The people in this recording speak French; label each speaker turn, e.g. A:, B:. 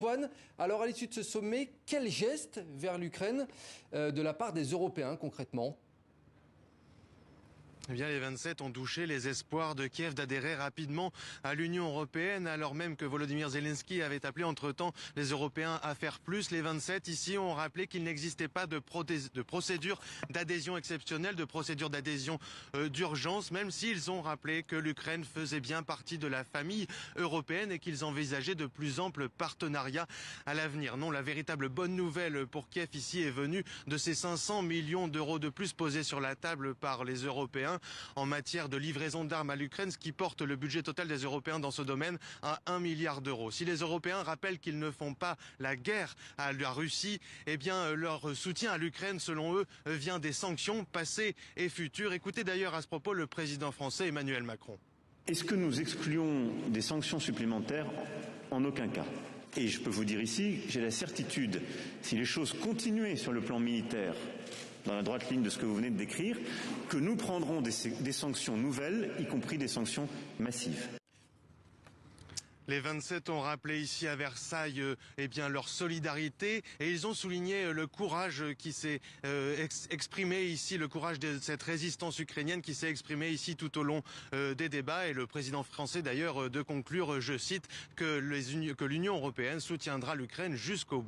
A: Antoine, alors à l'issue de ce sommet, quel geste vers l'Ukraine de la part des Européens concrètement ?
B: Eh bien, les 27 ont douché les espoirs de Kiev d'adhérer rapidement à l'Union européenne, alors même que Volodymyr Zelensky avait appelé entre-temps les Européens à faire plus. Les 27 ici ont rappelé qu'il n'existait pas de procédure d'adhésion exceptionnelle, de procédure d'adhésion d'urgence, même s'ils ont rappelé que l'Ukraine faisait bien partie de la famille européenne et qu'ils envisageaient de plus amples partenariats à l'avenir. Non, la véritable bonne nouvelle pour Kiev ici est venue de ces 500 millions d'euros de plus posés sur la table par les Européens en matière de livraison d'armes à l'Ukraine, ce qui porte le budget total des Européens dans ce domaine à 1 milliard d'euros. Si les Européens rappellent qu'ils ne font pas la guerre à la Russie, eh bien leur soutien à l'Ukraine, selon eux, vient des sanctions passées et futures. Écoutez d'ailleurs à ce propos le président français Emmanuel Macron.
C: Est-ce que nous excluons des sanctions supplémentaires? En aucun cas. Et je peux vous dire ici, j'ai la certitude, si les choses continuaient sur le plan militaire, dans la droite ligne de ce que vous venez de décrire, que nous prendrons des sanctions nouvelles, y compris des sanctions massives.
B: Les 27 ont rappelé ici à Versailles leur solidarité et ils ont souligné le courage qui s'est exprimé ici, le courage de cette résistance ukrainienne qui s'est exprimée ici tout au long des débats. Et le président français d'ailleurs de conclure, je cite, que l'Union européenne soutiendra l'Ukraine jusqu'au bout.